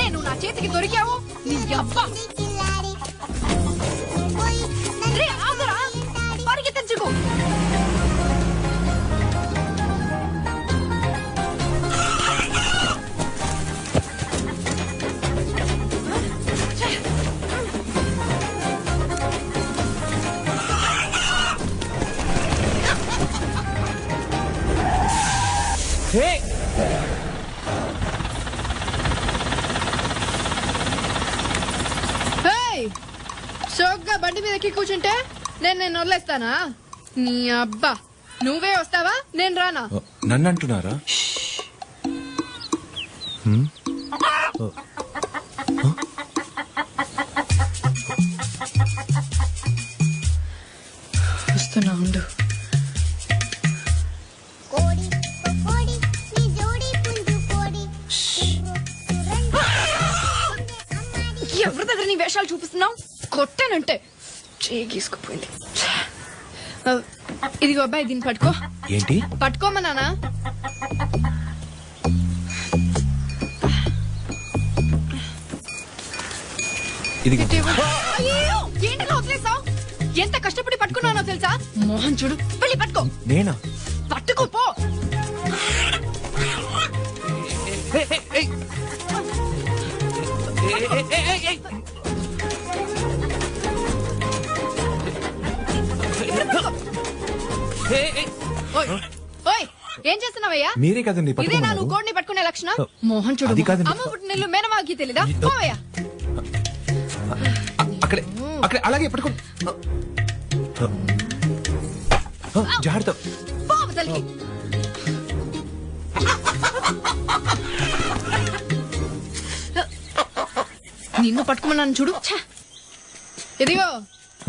రే నువ్వు నా చేతికి దొరికావు నీ అబ్బా రే ఆగరా పరిగెత్తించుకో షోక్గా బండి మీద ఎక్కి కూర్చుంటే నేను వదిలేస్తానా నీ అబ్బా నువ్వే వస్తావా నేను రానా నన్ను అంటున్నారా వస్తున్నా ఉండు ఎవరి దగ్గర నీ వేషాలు చూపిస్తున్నావు కొట్టానంటే చేయి గీసుకుపోయింది ఇదిగో అబ్బాయి దీన్ని పట్టుకో ఏంటి పట్టుకోమన్నానా ఇది అయ్యో, ఏంటి ఇలా వదిలేసావ్? ఎంత కష్టపడి పట్టుకున్నానో తెలుసా మోహన్ చూడు వెళ్ళి పట్టుకో నేనా పట్టుకో పో ఓయ్ ఏం చేస్తున్నావయ్యా మీరే కదండి ఇదే నా నువ్వు కోడిని పట్టుకునే లక్షణం మోహన్ చూడు అది కాదండి. అమ్మ పుట్టినెల్లు మేనమాకి తెలీదా పోవయ్యా అక్కడే అక్కడే అలాగే పట్టుకో జాగ్రత్త పోవతలకి నిన్ను పట్టుకున్నాను చూడు ఛ! ఇదిగో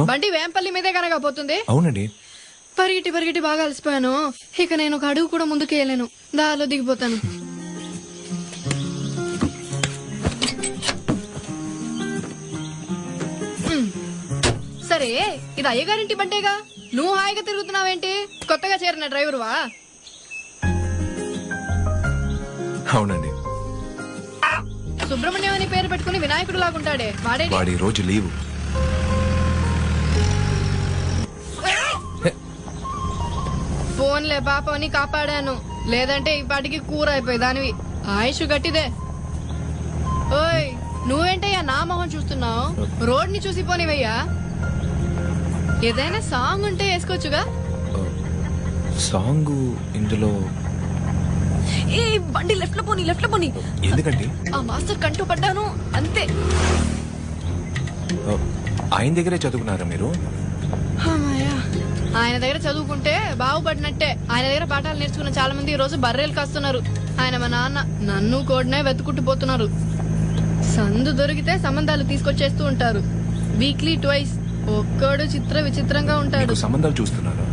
బండి వేంపల్లి మీదే కనకపోతుంది అవునండి పరిగెట్టి బాగా అలసిపోయాను ఇక నేను ఒక అడుగు కూడా ముందుకు వేయలేను దారిలో దిగిపోతాను సరే ఇది అయ్యగారింటి బండేగా నువ్వు హాయిగా తిరుగుతున్నావేంటి కొత్తగా చేరిన డ్రైవర్వా అవునండి సుబ్రహ్మణ్యం అని పేరు పెట్టుకుని వినాయకుడు లాగుంటాడే వాడే వాడి రోజు లీవు ఫోన్లే పాపని కాపాడాను లేదంటే ఈ పాటికి కూర అయిపోయి దానివి ఆయుష్ గట్టిదే ఓయ్ నువ్వేంటయ్యా నా మొహం చూస్తున్నావు రోడ్ ని చూసి పోనివయ్యా ఏదైనా సాంగ్ ఉంటే వేసుకోవచ్చుగా సాంగ్ ఇందులో ఏ బండి లెఫ్ట్ లో పోని ఎందుకండి ఆ మాస్టర్ కంటూ పడ్డాను అంతే ఆయన దగ్గరే చదువుకున్నారా మీరు అమ్మయ్యా. ఆయన దగ్గర చదువుకుంటే బాగుపడినట్టే ఆయన దగ్గర పాఠాలు నేర్చుకున్న చాలా మంది ఈ రోజు బర్రెలు కాస్తున్నారు ఆయన మా నాన్న నన్ను కోడినే వెతుకుంటూ పోతున్నారు సందు దొరికితే సంబంధాలు తీసుకొచ్చేస్తూ ఉంటారు వీక్లీ ట్వైస్ ఒక్కడు విచిత్రంగా ఉంటాడు మీకు సంబంధాలు చూస్తున్నారా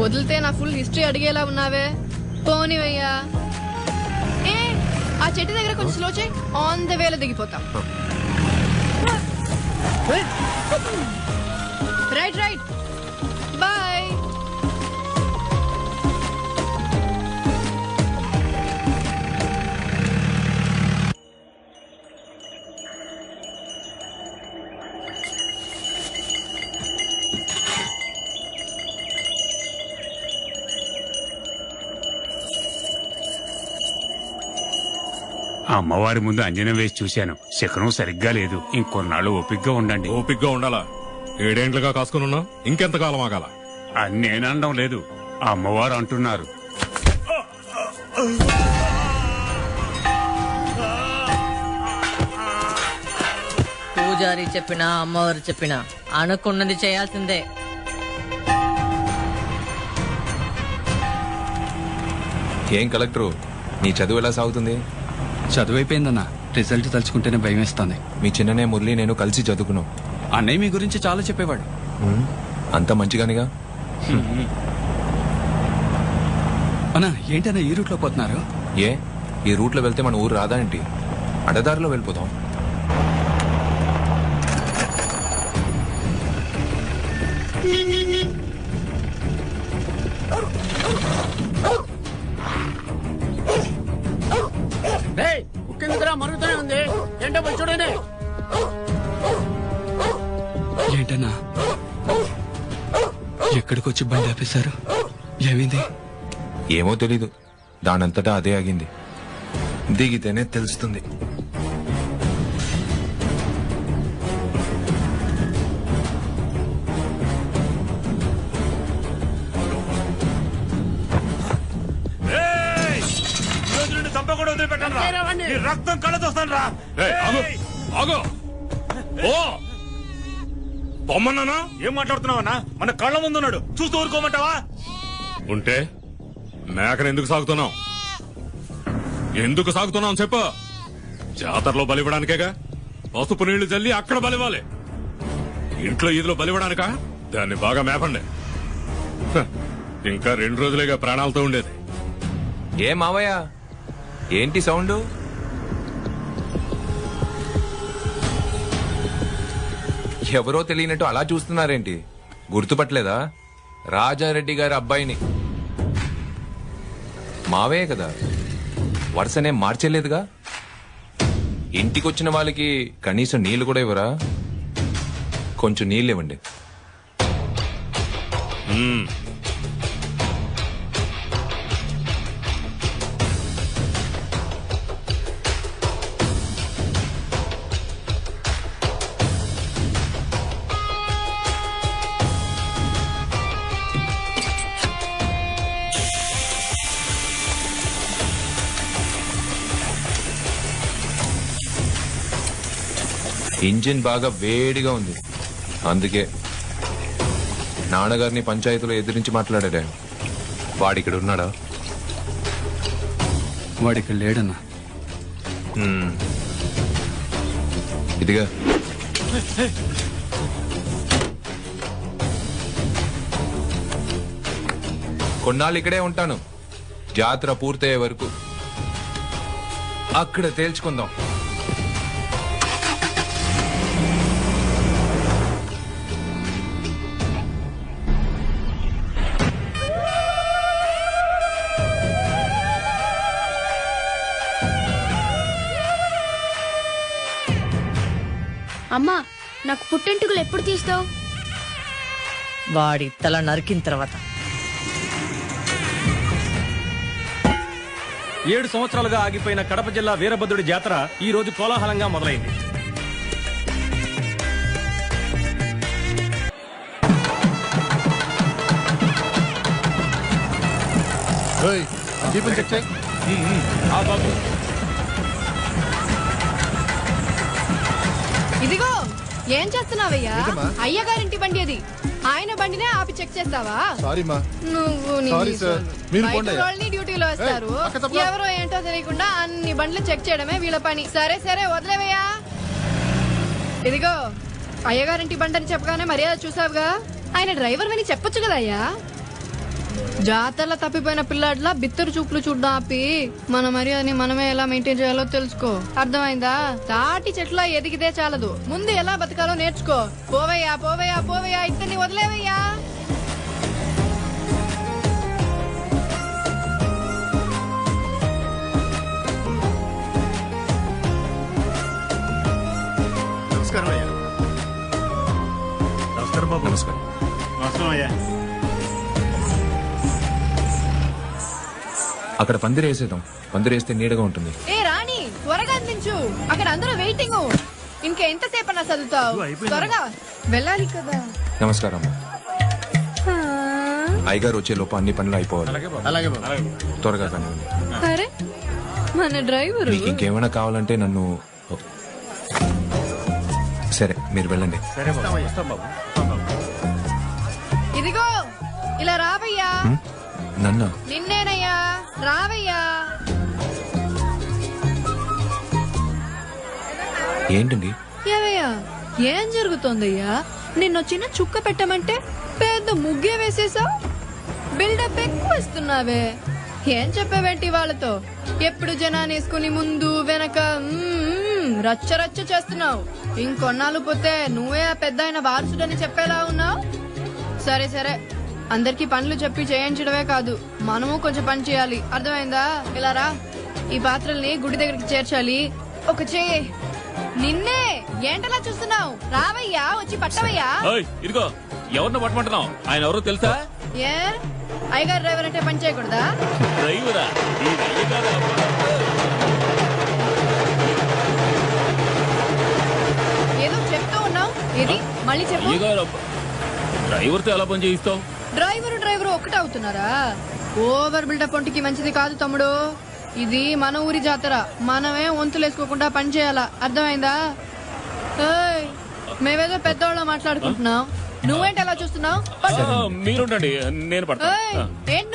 వదిలితే నా ఫుల్ హిస్టరీ అడిగేలా ఉన్నావే పోనివయ్యా ఏ ఆ చెట్టు దగ్గర కొంచెం స్లో చేయి ఆన్ ద వేలో దిగిపోతాం రైట్ బాయ్ అమ్మవారి ముందు అంజనం వేసి చూశాను శకనం సరిగ్గా లేదు ఇంకొన్నాళ్ళు ఓపిగ్గా ఉండండి ఓపిగ్గా ఉండాలా 7 ఏండ్లుగా కాసుకున్నా ఇంకెంతకాలం ఆగాల అని నేననడం లేదు అమ్మవారు అంటున్నారు పూజారి చెప్పినా అమ్మవారు చెప్పినా అనుకున్నది చేయాల్సిందే ఏం కలెక్టరు నీ చదువు ఎలా సాగుతుంది చదువైపోయిందన్న రిజల్ట్ తలుచుకుంటేనే భయం వేస్తుంది మీ చిన్ననే మురళి నేను కలిసి చదువుకున్నాం అన్నయ్య మీ గురించి చాలా చెప్పేవాడు అంత మంచిగానిగా అన్నా ఏంటన్నా ఈ రూట్లో పోతున్నారు ఏ ఈ రూట్లో వెళ్తే మన ఊరు రాదా ఏంటి అడదారిలో వెళ్ళిపోదాం ఉక్కిందిరా మరుగుతూనే ఉంది. ఏంటో పోయి చూడండి. ఏంటన్నా ఎక్కడికి వచ్చి బండి ఆపేశారు? ఏమైంది? ఏమో తెలీదు, దానంతటా అదే ఆగింది. దిగితేనే తెలుస్తుంది. రక్తం కళ్ళతోస్తాను రా. ఆగో ఓ పొమ్మన్నానా? ఏం మాట్లాడుతున్నావన్నా? మన కళ్ళ ముందున్నాడు, చూస్తూ ఊరుకోమంటావా? ఉంటే మేకను ఎందుకు సాగుతున్నావు? ఎందుకు సాగుతున్నావు చెప్పు. జాతరలో బలివ్వడానికేగా. పసుపు నీళ్లు చల్లి అక్కడ బలివ్వాలి. ఇంట్లో ఈదులో బలివ్వడానికా? దాన్ని బాగా మేపండి. హ, ఇంకా 2 రోజులేగా ప్రాణాలతో ఉండేది. ఏ మావయ్య, ఏంటి సౌండ్? ఎవరో తెలియనట్టు అలా చూస్తున్నారేంటి? గుర్తుపట్టలేదా? రాజారెడ్డి గారి అబ్బాయిని. మావయ్య కదా, వరుసనే మార్చేలేదుగా. ఇంటికొచ్చిన వాళ్ళకి కనీసం నీళ్లు కూడా ఇవ్వరా? కొంచెం నీళ్ళు ఇవ్వండి. ఇంజిన్ బాగా వేడిగా ఉంది, అందుకే నాన్నగారిని పంచాయతీలో ఎదిరించి మాట్లాడాడు. వాడిక్కడ ఉన్నాడా? వాడిక్కడ లేడన్నా. ఇదిగా కొన్నాళ్ళు ఇక్కడే ఉంటాను, జాతర పూర్తయ్యే వరకు. అక్కడ తేల్చుకుందాం. అమ్మా, నాకు పుట్టెంటుకలు ఎప్పుడు తీస్తావు? వాడి తల నరికిన తర్వాత. 7 సంవత్సరాలుగా ఆగిపోయిన కడప జిల్లా వీరభద్రుడి జాతర ఈ రోజు కోలాహలంగా మొదలైంది. ఇదిగో, ఏం చేస్తున్నావయ్యా? అయ్యగారింటి బండి అది. ఆయన బండినే ఆపి చెక్ చేస్తావా? నువ్వు నీ బయట వాళ్ళని డ్యూటీలో వేస్తారు. ఎవరో ఏంటో తెలియకుండా అన్ని బండ్లు చెక్ చేయడమే వీళ్ళ పని. సరే సరే వదిలేవయ్యా. ఇదిగో, అయ్యగారింటి బండి అని చెప్పగానే మర్యాద చూసావుగా. ఆయన డ్రైవర్ అని చెప్పొచ్చు కదా అయ్యా. జాతరలో తప్పిపోయిన పిల్లాడ్లా బిత్తరు చూపులు చూడ్డం ఆపి మన మర్యాదని మనమే ఎలా మెయింటైన్ చేయాలో తెలుసుకో. అర్థమైందా? తాటి చెట్ల ఎదిగితే చాలదు, ముందు ఎలా బతకాలో నేర్చుకో. పోవయ్యా పోవయ్యా పోవయ్యా, ఇద్దరిని వదిలేవయ్యా. నమస్కారం అయ్యా. నమస్కారం బాబు. నమస్కారం. నమస్కారం అయ్యా. అక్కడ పందిరేసేద్దాం, పందిరేస్తే నీడగా ఉంటుంది. ఏ రాణి, త్వరగా అందించు, అక్కడ అందరూ వెయిటింగ్. ఇంకా ఎంతసేపు అన్నా చదువుతావు? త్వరగా వెళ్ళాలి కదా. నమస్కారం. అయ్యగారు వచ్చే లోపు అన్ని పనులు అయిపోవాలి. అలాగే బాబు. త్వరగా కానీ. అరే, మన డ్రైవరు. మీకు ఇంకేమైనా కావాలంటే నన్ను. సరే, మీరు వెళ్ళండి. ఇదిగో, ఇలా రావయ్యా. నన్న నిన్నేనయ్యా, రావయ్యా. ఏంటండి? ఏవయ్యా, ఏం జరుగుతోందయ్యా? నిన్ను చిన్న చుక్క పెట్టమంటే పెద్ద ముగ్గే వేసేసావు. బిల్డప్ ఎక్కువ ఇస్తున్నావే. ఏం చెప్పావేంటి వాళ్ళతో? ఎప్పుడు జనానేసుకుని ముందు వెనక రచ్చ రచ్చ చేస్తున్నావు. ఇంకొన్నాళ్ళు పోతే నువ్వే ఆ పెద్ద ఆయన వారసుడని చెప్పేలా ఉన్నావు. సరే సరే, అందరికి పనులు చెప్పి చేయించడమే కాదు, మనము కొంచెం పని చేయాలి. అర్థమైందా? ఇలా రా. ఈ పాత్రల్ని గుడి దగ్గరికి చేర్చాలి. ఒక చేయి. నిన్నే ఏంటలా చూస్తున్నావు? రావయ్యా, వచ్చి పట్టవయ్యా. ఇదిగో ఎవరిని పట్టమంటున్నావు? ఆయన ఎవరో తెలుసా? ఏ అయ్యగారు డ్రైవర్ అంటే పని చేయకూడదా? డ్రైవరా? ఈ అయ్యగారా? ఏదో చెప్తూ ఉన్నావు. ఇది మళ్ళీ చెప్పు. అయ్యగారు డ్రైవర్ తో ఎలా పని చేయిస్తావు? డ్రైవరు ఒకటే అవుతున్నారా? ఓవర్ బిల్డప్ ఒంటికి మంచిది కాదు తమ్ముడు. ఇది మన ఊరి జాతర. మనమే వంతులేసుకోకుండా పని చేయాలా, అర్థమైందా? ఏయ్, మేమేదో పెద్దవాళ్ళ మాట్లాడుకుంటున్నాం, నువ్వేంటి అలా చూస్తున్నావు? మీరుండండి, నేను పడతా. ఏంటి